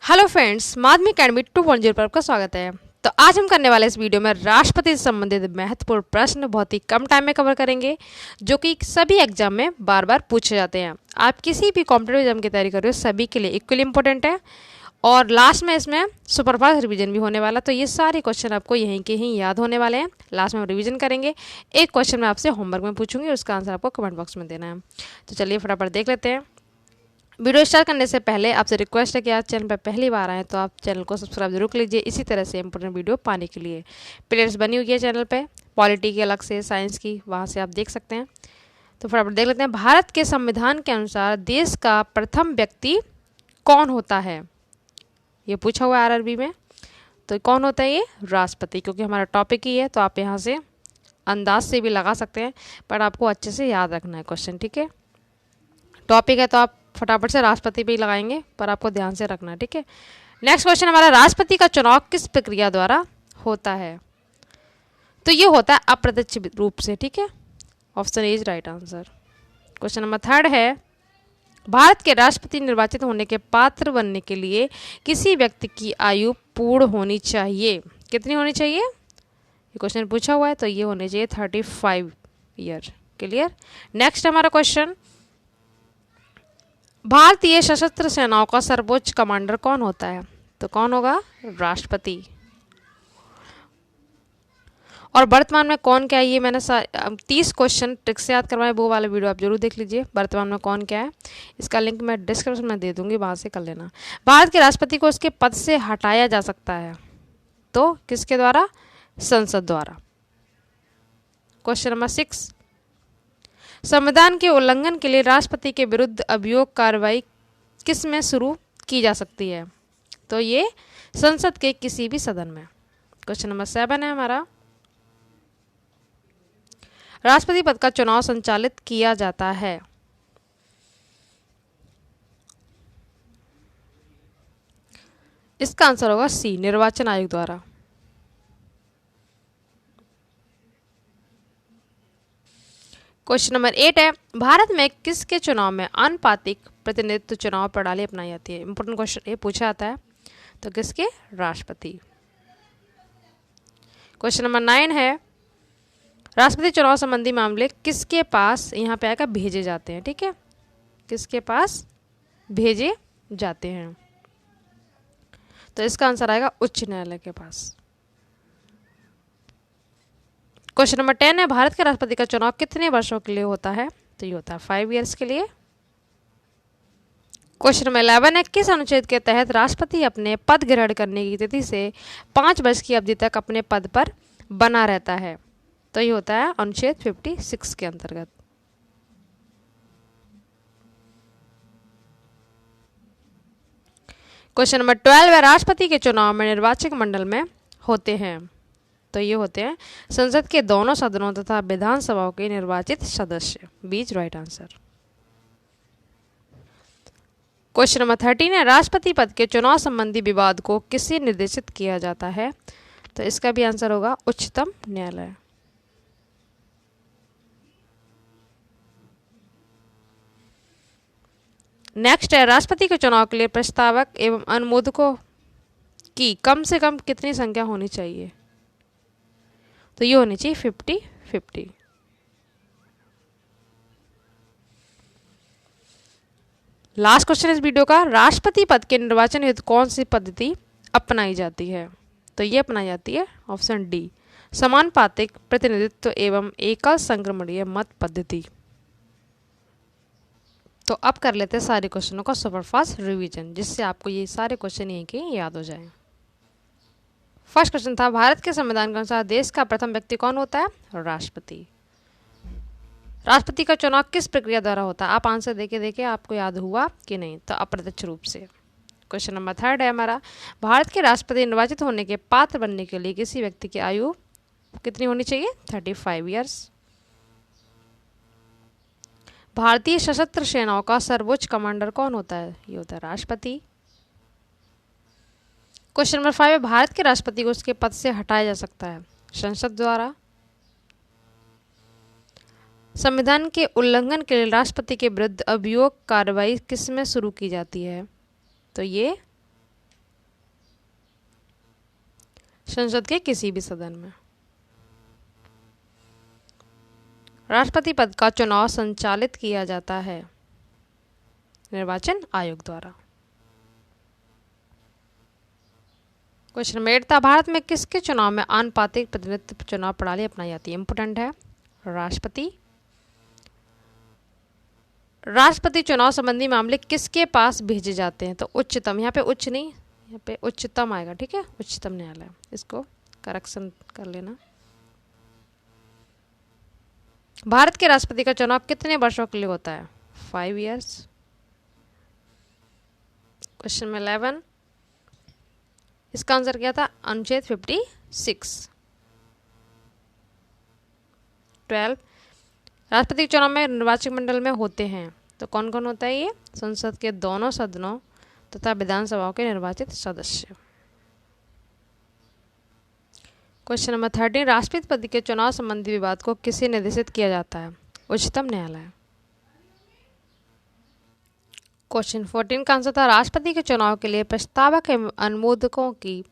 Hello friends, माध्यमिक academy 2.0 पर आपका स्वागत है। तो आज हम करने वाले इस वीडियो में राष्ट्रपति से संबंधित महत्वपूर्ण प्रश्न बहुत ही कम टाइम में कवर करेंगे, जो कि सभी एग्जाम में बार बार पूछे जाते हैं। आप किसी भी कॉम्पिटेटिव एग्जाम की तैयारी कर रहे हो, सभी के लिए इक्वली इंपॉर्टेंट है। और लास्ट में इसमें सुपरफास्ट रिवीजन भी होने वाला, तो ये सारे क्वेश्चन आपको यहीं के ही याद होने वाले हैं। लास्ट में हम रिवीजन करेंगे। एक क्वेश्चन मैं आपसे होमवर्क में पूछूंगी, उसका आंसर आपको कमेंट बॉक्स में देना है। तो चलिए फटाफट देख लेते हैं। वीडियो स्टार्ट करने से पहले आपसे रिक्वेस्ट है कि आप चैनल पर पहली बार आएँ तो आप चैनल को सब्सक्राइब जरूर कर लीजिए, इसी तरह से इंपॉर्टेंट वीडियो पाने के लिए। प्लेलिस्ट बनी हुई है चैनल पे, पॉलिटी की अलग से, साइंस की, वहाँ से आप देख सकते हैं। तो फटाफट देख लेते हैं। भारत के संविधान के अनुसार देश का प्रथम व्यक्ति कौन होता है? ये पूछा हुआ है आरआरबी में। तो कौन होता है ये? राष्ट्रपति, क्योंकि हमारा टॉपिक ही है। तो आप यहाँ से अंदाज से भी लगा सकते हैं, पर आपको अच्छे से याद रखना है क्वेश्चन, ठीक है। टॉपिक है तो आप फटाफट से राष्ट्रपति पे ही लगाएंगे, पर आपको ध्यान से रखना है, ठीक है। नेक्स्ट क्वेश्चन हमारा, राष्ट्रपति का चुनाव किस प्रक्रिया द्वारा होता है? तो ये होता है अप्रत्यक्ष रूप से, ठीक है। Option A is right answer. Question number third है, भारत के राष्ट्रपति निर्वाचित होने के पात्र बनने के लिए किसी व्यक्ति की आयु पूर्ण होनी चाहिए। कितनी होनी चाहिए? ये क्वेश्चन पूछा हुआ है, तो ये होनी चाहिए 35 ईयर। क्लियर। नेक्स्ट हमारा क्वेश्चन, भारतीय सशस्त्र सेनाओं का सर्वोच्च कमांडर कौन होता है? तो कौन होगा? राष्ट्रपति। और वर्तमान में कौन क्या है, ये मैंने 30 क्वेश्चन ट्रिक से याद करवाए, वो वाला वीडियो आप जरूर देख लीजिए। वर्तमान में कौन क्या है, इसका लिंक मैं डिस्क्रिप्शन में दे दूंगी, वहां से कर लेना। भारत के राष्ट्रपति को उसके पद से हटाया जा सकता है, तो किसके द्वारा? संसद द्वारा। क्वेश्चन नंबर 6, संविधान के उल्लंघन के लिए राष्ट्रपति के विरुद्ध अभियोग कार्रवाई किस में शुरू की जा सकती है? तो ये संसद के किसी भी सदन में। क्वेश्चन नंबर 7 है हमारा, राष्ट्रपति पद का चुनाव संचालित किया जाता है। इसका आंसर होगा सी, निर्वाचन आयोग द्वारा। क्वेश्चन नंबर 8 है, भारत में किसके चुनाव में आनुपातिक प्रतिनिधित्व चुनाव प्रणाली अपनाई जाती है? इंपोर्टेंट क्वेश्चन ये पूछा जाता है, तो किसके? राष्ट्रपति। क्वेश्चन नंबर 9 है, राष्ट्रपति चुनाव संबंधी मामले किसके पास यहाँ पे आएगा? भेजे जाते हैं, ठीक है। किसके पास भेजे जाते हैं? तो इसका आंसर आएगा उच्च न्यायालय के पास। क्वेश्चन नंबर 10 है, भारत के राष्ट्रपति का चुनाव कितने वर्षों के लिए होता है? तो ये होता है 5 ईयर्स के लिए। क्वेश्चन नंबर 11 है, किस अनुच्छेद के तहत राष्ट्रपति अपने पद ग्रहण करने की तिथि से 5 वर्ष की अवधि तक अपने पद पर बना रहता है? तो ये होता है अनुच्छेद 56 के अंतर्गत। क्वेश्चन नंबर 12 है, राष्ट्रपति के चुनाव में निर्वाचक मंडल में होते हैं? तो ये होते हैं संसद के दोनों सदनों तथा विधानसभाओं के निर्वाचित सदस्य। बीच राइट आंसर। क्वेश्चन नंबर 13 है, राष्ट्रपति पद के चुनाव संबंधी विवाद को किससे निर्देशित किया जाता है? तो इसका भी आंसर होगा उच्चतम न्यायालय। नेक्स्ट है, राष्ट्रपति के चुनाव के लिए प्रस्तावक एवं अनुमोदकों की कम से कम कितनी संख्या होनी चाहिए? तो ये होनी चाहिए 50-50। लास्ट क्वेश्चन इस वीडियो का, राष्ट्रपति पद के निर्वाचन हेतु कौन सी पद्धति अपनाई जाती है? तो ये अपनाई जाती है ऑप्शन डी, समानुपातिक प्रतिनिधित्व एवं एकल संक्रमणीय मत पद्धति। तो अब कर लेते हैं सारे क्वेश्चनों का सुपरफास्ट रिवीजन, जिससे आपको ये सारे क्वेश्चन यहीं के याद हो जाएं। फर्स्ट क्वेश्चन था, भारत के संविधान के अनुसार देश का प्रथम व्यक्ति कौन होता है? राष्ट्रपति। राष्ट्रपति का चुनाव किस प्रक्रिया द्वारा होता है? आप आंसर देके देखे आपको याद हुआ कि नहीं? तो अप्रत्यक्ष रूप से। क्वेश्चन नंबर 3 है हमारा, भारत के राष्ट्रपति निर्वाचित होने के पात्र बनने के लिए किसी व्यक्ति की आयु कितनी होनी चाहिए? 35 ईयर्स। भारतीय सशस्त्र सेनाओं का सर्वोच्च कमांडर कौन होता है? ये होता है राष्ट्रपति। क्वेश्चन नंबर 5 है, भारत के राष्ट्रपति को उसके पद से हटाया जा सकता है? संसद द्वारा। संविधान के उल्लंघन के लिए राष्ट्रपति के विरुद्ध अभियोग कार्रवाई किस में शुरू की जाती है? तो ये संसद के किसी भी सदन में। राष्ट्रपति पद का चुनाव संचालित किया जाता है निर्वाचन आयोग द्वारा। क्वेश्चन नंबर 8 था, भारत में किसके चुनाव में आनुपातिक प्रतिनिधित्व चुनाव प्रणाली अपनाई जाती है? इंपोर्टेंट है। राष्ट्रपति चुनाव संबंधी मामले किसके पास भेजे जाते हैं? तो उच्चतम, यहाँ पे उच्च नहीं, यहाँ पे उच्चतम आएगा, ठीक है, उच्चतम न्यायालय। इसको करेक्शन कर लेना। भारत के राष्ट्रपति का चुनाव कितने वर्षों के लिए होता है? 5 years। क्वेश्चन नंबर 11, इसका आंसर क्या था? अनुच्छेद 56। 12, राष्ट्रपति के चुनाव में निर्वाचक मंडल में होते हैं तो कौन कौन होता है? ये संसद के दोनों सदनों तथा विधानसभाओं के निर्वाचित सदस्य। क्वेश्चन नंबर 13, राष्ट्रपति पद के चुनाव संबंधी विवाद को किसे निर्देशित किया जाता है? उच्चतम न्यायालय। क्वेश्चन 14 का आंसर था, राष्ट्रपति के चुनाव के लिए प्रस्तावक एवं अनुमोदकों की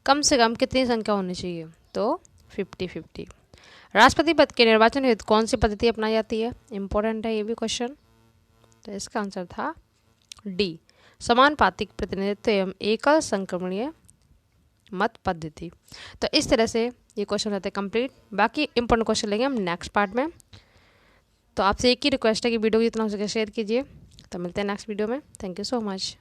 कम से कम कितनी संख्या होनी चाहिए? तो 50-50। राष्ट्रपति पद के निर्वाचन हेतु कौन सी पद्धति अपनाई जाती है? इंपॉर्टेंट है ये भी क्वेश्चन। तो इसका आंसर था डी, समानुपातिक प्रतिनिधित्व एवं एकल संक्रमणीय मत पद्धति। तो इस तरह से ये क्वेश्चन रहते हैं कंप्लीट। बाकी इंपॉर्टेंट क्वेश्चन लेंगे हम नेक्स्ट पार्ट में। तो आपसे एक ही रिक्वेस्ट है कि वीडियो को जितना हो सके शेयर कीजिए। तो मिलते हैं नेक्स्ट वीडियो में। Thank you so much.